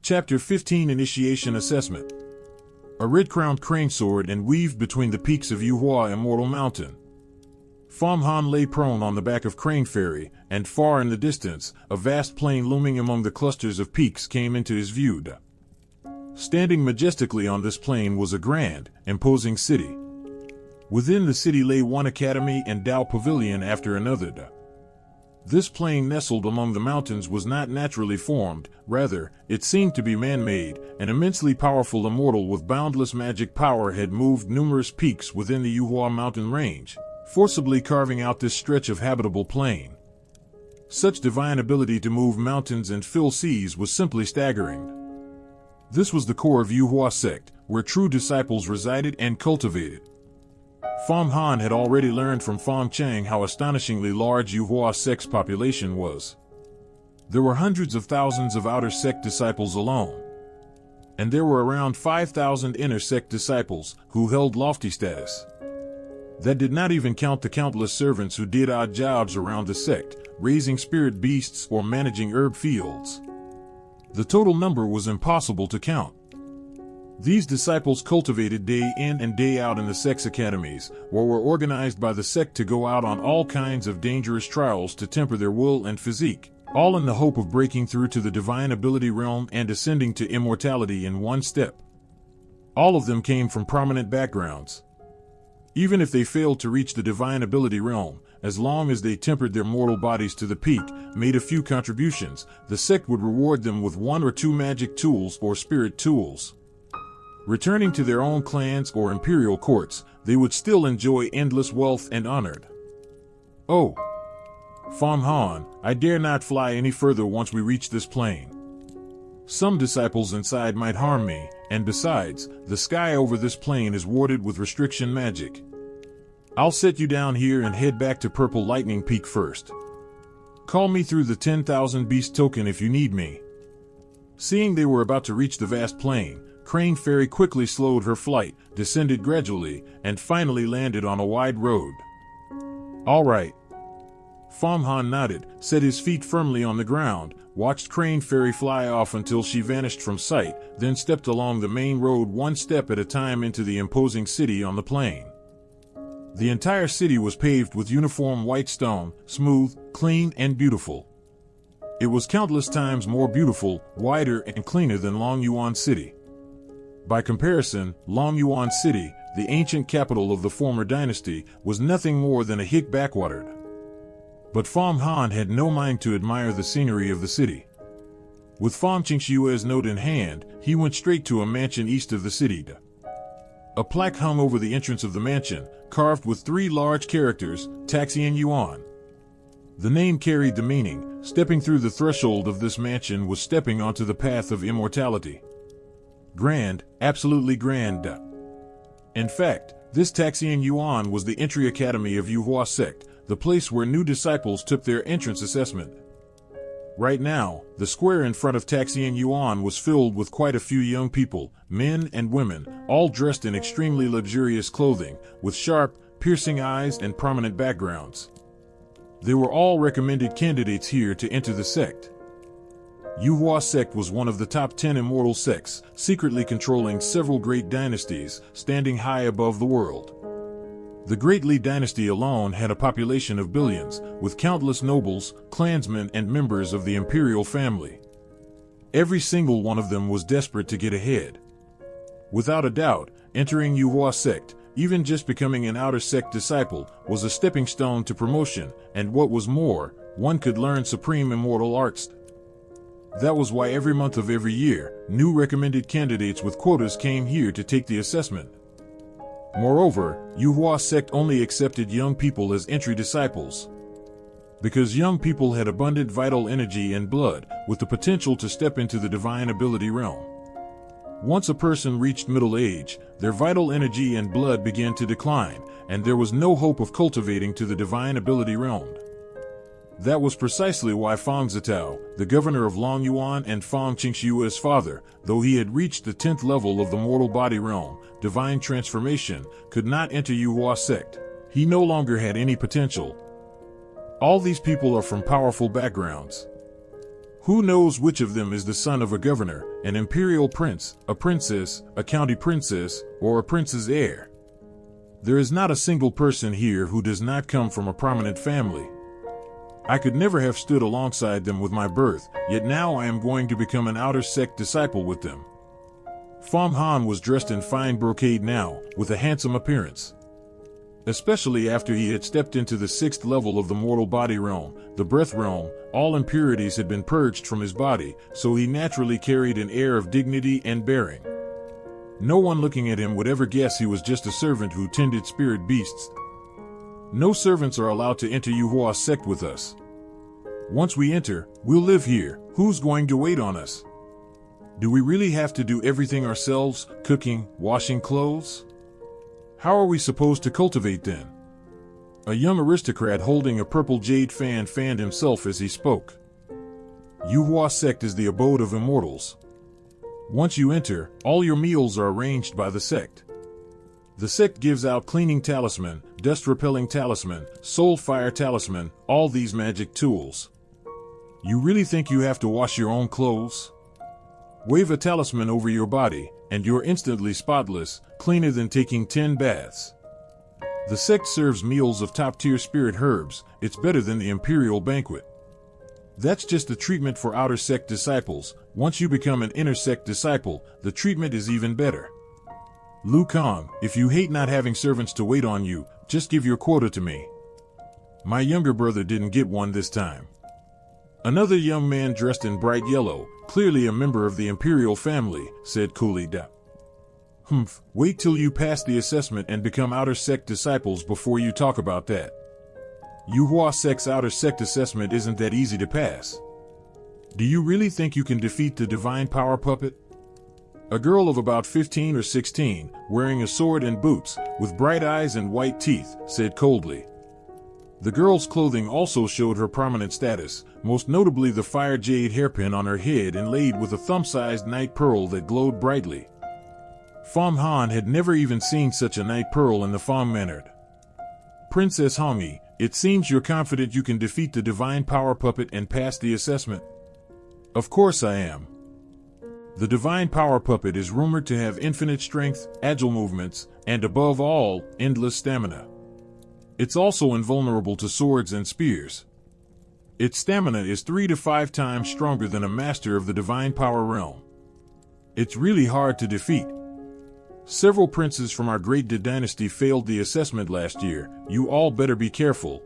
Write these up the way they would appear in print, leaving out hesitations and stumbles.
Chapter 15 Initiation Assessment. A red-crowned crane soared and weaved between the peaks of Yuhua Immortal Mountain. Fang Han lay prone on the back of Crane Ferry, and far in the distance, a vast plain looming among the clusters of peaks came into his view. Standing majestically on this plain was a grand, imposing city. Within the city lay one academy and Dao pavilion after another. This plain nestled among the mountains was not naturally formed, rather, it seemed to be man-made. An immensely powerful immortal with boundless magic power had moved numerous peaks within the Yuhua mountain range, forcibly carving out this stretch of habitable plain. Such divine ability to move mountains and fill seas was simply staggering. This was the core of Yuhua sect, where true disciples resided and cultivated. Fang Han had already learned from Fang Chang how astonishingly large Yuhua sect's population was. There were hundreds of thousands of outer sect disciples alone. And there were around 5,000 inner sect disciples who held lofty status. That did not even count the countless servants who did odd jobs around the sect, raising spirit beasts or managing herb fields. The total number was impossible to count. These disciples cultivated day in and day out in the sect's academies, or were organized by the sect to go out on all kinds of dangerous trials to temper their will and physique, all in the hope of breaking through to the divine ability realm and ascending to immortality in one step. All of them came from prominent backgrounds. Even if they failed to reach the divine ability realm, as long as they tempered their mortal bodies to the peak, made a few contributions, the sect would reward them with 1 or 2 magic tools or spirit tools. Returning to their own clans or imperial courts, they would still enjoy endless wealth and honor. Oh, Fang Han, I dare not fly any further once we reach this plain. Some disciples inside might harm me, and besides, the sky over this plain is warded with restriction magic. I'll set you down here and head back to Purple Lightning Peak first. Call me through the 10,000 beast token if you need me. Seeing they were about to reach the vast plain, Crane Ferry quickly slowed her flight, descended gradually, and finally landed on a wide road. All right. Fang Han nodded, set his feet firmly on the ground, watched Crane Ferry fly off until she vanished from sight, then stepped along the main road one step at a time into the imposing city on the plain. The entire city was paved with uniform white stone, smooth, clean, and beautiful. It was countless times more beautiful, wider, and cleaner than Longyuan City. By comparison, Longyuan City, the ancient capital of the former dynasty, was nothing more than a hick backwatered. But Fang Han had no mind to admire the scenery of the city. With Fang Xianxia's note in hand, he went straight to a mansion east of the city. A plaque hung over the entrance of the mansion, carved with 3 large characters, Taxian Yuan. The name carried the meaning, stepping through the threshold of this mansion was stepping onto the path of immortality. Grand, absolutely grand. In fact, this Taxian Yuan was the entry academy of Yuhua sect, the place where new disciples took their entrance assessment. Right now, the square in front of Taxian Yuan was filled with quite a few young people, men and women, all dressed in extremely luxurious clothing, with sharp, piercing eyes and prominent backgrounds. They were all recommended candidates here to enter the sect. Yuhua sect was one of the top 10 immortal sects, secretly controlling several great dynasties, standing high above the world. The Great Li Dynasty alone had a population of billions, with countless nobles, clansmen, and members of the imperial family. Every single one of them was desperate to get ahead. Without a doubt, entering Yuhua sect, even just becoming an outer sect disciple, was a stepping stone to promotion, and what was more, one could learn supreme immortal arts. That was why every month of every year, new recommended candidates with quotas came here to take the assessment. Moreover, Yuhua sect only accepted young people as entry disciples. Because young people had abundant vital energy and blood, with the potential to step into the divine ability realm. Once a person reached middle age, their vital energy and blood began to decline, and there was no hope of cultivating to the divine ability realm. That was precisely why Fang Zitao, the governor of Longyuan and Fang Xianxia's father, though he had reached the 10th level of the mortal body realm, divine transformation, could not enter Yuhua sect. He no longer had any potential. All these people are from powerful backgrounds. Who knows which of them is the son of a governor, an imperial prince, a princess, a county princess, or a prince's heir? There is not a single person here who does not come from a prominent family. I could never have stood alongside them with my birth, yet now I am going to become an outer sect disciple with them. Fang Han was dressed in fine brocade now, with a handsome appearance. Especially after he had stepped into the 6th level of the mortal body realm, the breath realm. All impurities had been purged from his body, so he naturally carried an air of dignity and bearing. No one looking at him would ever guess he was just a servant who tended spirit beasts. No servants are allowed to enter Yuhua sect with us. Once we enter, we'll live here. Who's going to wait on us? Do we really have to do everything ourselves, cooking, washing clothes? How are we supposed to cultivate then? A young aristocrat holding a purple jade fan fanned himself as he spoke. Yuhua sect is the abode of immortals. Once you enter, all your meals are arranged by the sect. The sect gives out cleaning talisman, dust-repelling talisman, soul fire talisman, all these magic tools. You really think you have to wash your own clothes? Wave a talisman over your body, and you're instantly spotless, cleaner than taking 10 baths. The sect serves meals of top-tier spirit herbs. It's better than the imperial banquet. That's just the treatment for outer sect disciples. Once you become an inner sect disciple, the treatment is even better. Lu Kang, if you hate not having servants to wait on you, just give your quota to me. My younger brother didn't get one this time. Another young man dressed in bright yellow, clearly a member of the imperial family, said coolly. Wait till you pass the assessment and become outer sect disciples before you talk about that. Yuhua sect's outer sect assessment isn't that easy to pass. Do you really think you can defeat the divine power puppet? A girl of about 15 or 16, wearing a sword and boots, with bright eyes and white teeth, said coldly. The girl's clothing also showed her prominent status, most notably the fire jade hairpin on her head inlaid with a thumb-sized night pearl that glowed brightly. Fang Han had never even seen such a night pearl in the Fang mannered. Princess Hongyi, it seems you're confident you can defeat the divine power puppet and pass the assessment. Of course I am. The divine power puppet is rumored to have infinite strength, agile movements, and above all, endless stamina. It's also invulnerable to swords and spears. Its stamina is 3 to 5 times stronger than a master of the divine power realm. It's really hard to defeat. Several princes from our Great Li Dynasty failed the assessment last year. You all better be careful.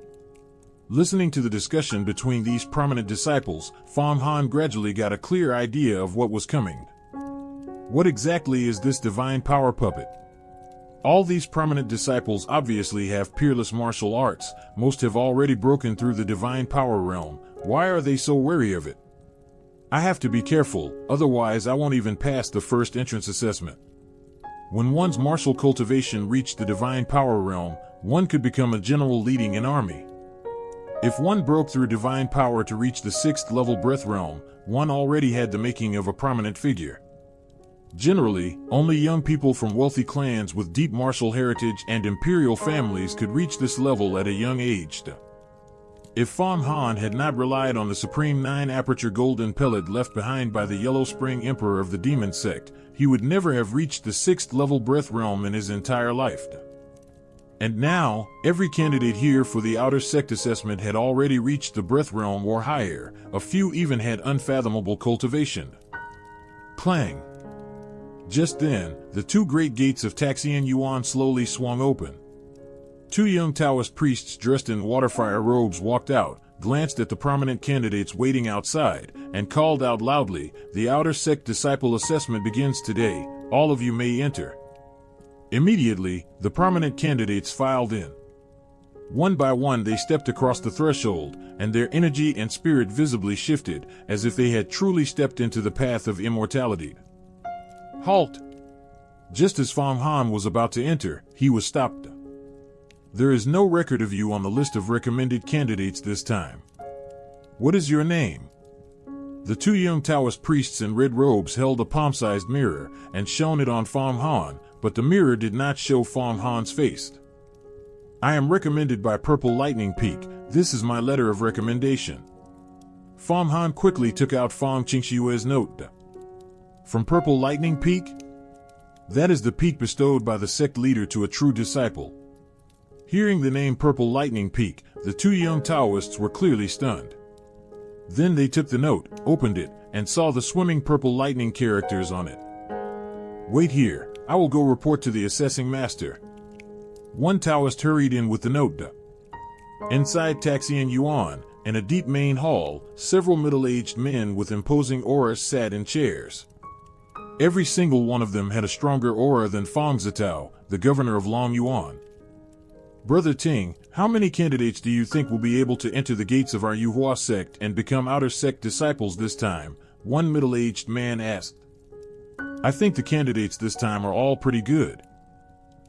Listening to the discussion between these prominent disciples, Fang Han gradually got a clear idea of what was coming. What exactly is this divine power puppet? All these prominent disciples obviously have peerless martial arts. Most have already broken through the divine power realm. Why are they so wary of it? I have to be careful, otherwise I won't even pass the first entrance assessment. When one's martial cultivation reached the divine power realm, one could become a general leading an army. If one broke through divine power to reach the 6th level breath realm, one already had the making of a prominent figure. Generally, only young people from wealthy clans with deep martial heritage and imperial families could reach this level at a young age. If Fang Han had not relied on the supreme 9-aperture golden pellet left behind by the Yellow Spring Emperor of the Demon Sect, he would never have reached the 6th level breath realm in his entire life. And now, every candidate here for the outer sect assessment had already reached the breath realm or higher. A few even had unfathomable cultivation. Clang! Just then, the 2 great gates of Taxian Yuan slowly swung open. 2 young Taoist priests dressed in waterfire robes walked out, glanced at the prominent candidates waiting outside, and called out loudly, "The outer sect disciple assessment begins today. All of you may enter." Immediately, the prominent candidates filed in. One by one they stepped across the threshold, and their energy and spirit visibly shifted, as if they had truly stepped into the path of immortality. Halt! Just as Fang Han was about to enter, he was stopped. There is no record of you on the list of recommended candidates this time. What is your name? The 2 young Taoist priests in red robes held a palm-sized mirror and shone it on Fang Han, but the mirror did not show Fang Han's face. I am recommended by Purple Lightning Peak. This is my letter of recommendation. Fang Han quickly took out Fang Xianxia's note. From Purple Lightning Peak? That is the peak bestowed by the sect leader to a true disciple. Hearing the name Purple Lightning Peak, the two young Taoists were clearly stunned. Then they took the note, opened it, and saw the swimming purple lightning characters on it. Wait here, I will go report to the assessing master. One Taoist hurried in with the note. Inside Taxian Yuan, in a deep main hall, several middle-aged men with imposing auras sat in chairs. Every single one of them had a stronger aura than Fang Zitao, the governor of Long Yuan. Brother Ting, how many candidates do you think will be able to enter the gates of our Yuhua sect and become outer sect disciples this time? One middle-aged man asked. I think the candidates this time are all pretty good.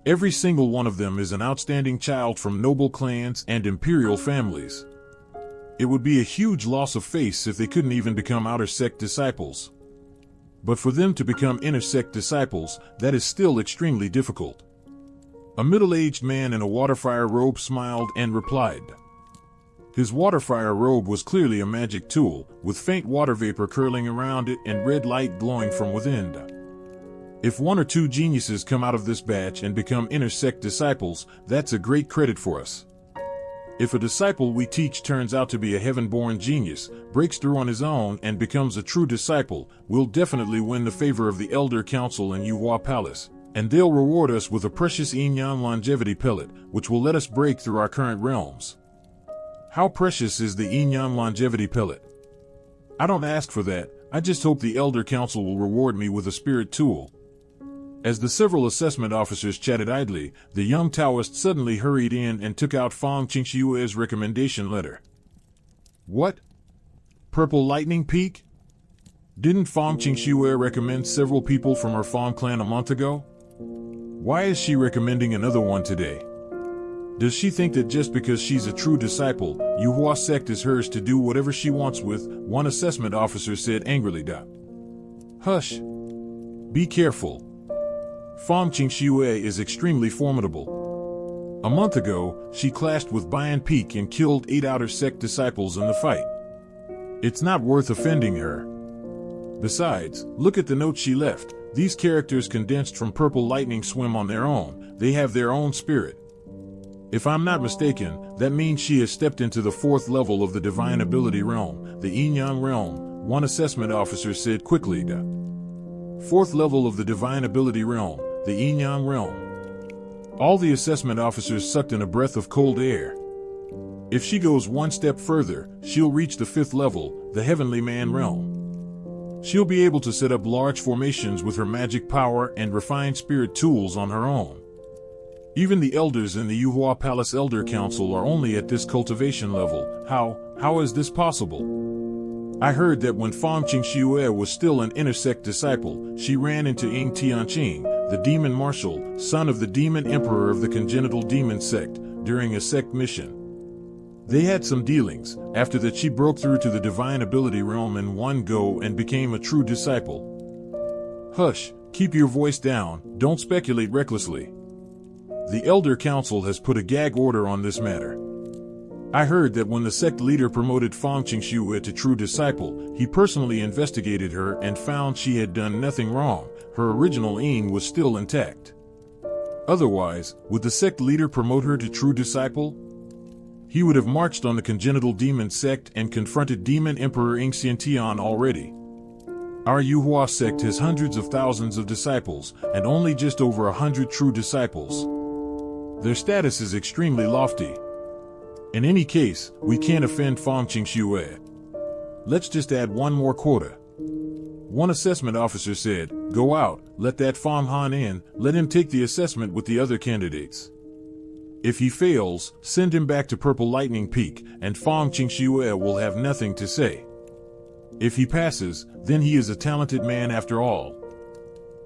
Every single one of them is an outstanding child from noble clans and imperial families. It would be a huge loss of face if they couldn't even become outer sect disciples. But for them to become inner sect disciples, that is still extremely difficult. A middle-aged man in a waterfire robe smiled and replied. His waterfire robe was clearly a magic tool, with faint water vapor curling around it and red light glowing from within. If one or two geniuses come out of this batch and become inner sect disciples, that's a great credit for us. If a disciple we teach turns out to be a heaven-born genius, breaks through on his own and becomes a true disciple, we'll definitely win the favor of the Elder Council in Yuhua Palace, and they'll reward us with a precious Yinyan longevity pellet, which will let us break through our current realms. How precious is the Yinyan longevity pellet? I don't ask for that, I just hope the Elder Council will reward me with a spirit tool. As the several assessment officers chatted idly, the young Taoist suddenly hurried in and took out Fang Xianxia's recommendation letter. What? Purple Lightning Peak? Didn't Fang Xianxia recommend several people from her Fang clan a month ago? Why is she recommending another one today? Does she think that just because she's a true disciple, Yuhua sect is hers to do whatever she wants with? One assessment officer said angrily. Hush. Be careful. Fang Xianxia is extremely formidable. A month ago, she clashed with Bayan Peak and killed 8 outer sect disciples in the fight. It's not worth offending her. Besides, look at the note she left. These characters condensed from Purple Lightning swim on their own. They have their own spirit. If I'm not mistaken, that means she has stepped into the 4th level of the Divine Ability Realm, the Yin-Yang Realm, one assessment officer said quickly. 4th level of the Divine Ability Realm, the Yin-Yang Realm. All the assessment officers sucked in a breath of cold air. If she goes one step further, she'll reach the 5th level, the Heavenly Man Realm. She'll be able to set up large formations with her magic power and refined spirit tools on her own. Even the elders in the Yuhua Palace Elder Council are only at this cultivation level. How is this possible? I heard that when Fang Xianxia was still an inner sect disciple, she ran into Ying Tianqing, the demon marshal, son of the demon emperor of the congenital demon sect, during a sect mission. They had some dealings. After that, she broke through to the Divine Ability Realm in one go and became a true disciple. Hush, keep your voice down, don't speculate recklessly. The Elder Council has put a gag order on this matter. I heard that when the sect leader promoted Fang Xianxia to true disciple, he personally investigated her and found she had done nothing wrong. Her original Yin was still intact. Otherwise, would the sect leader promote her to true disciple? He would have marched on the congenital demon sect and confronted Demon Emperor Xiantian already. Our Yuhua sect has hundreds of thousands of disciples, and only just over 100 true disciples. Their status is extremely lofty. In any case, we can't offend Fang Xianxia. Let's just add one more quota. One assessment officer said, go out, let that Fang Han in, let him take the assessment with the other candidates. If he fails, send him back to Purple Lightning Peak, and Fang Xianxia will have nothing to say. If he passes, then he is a talented man after all.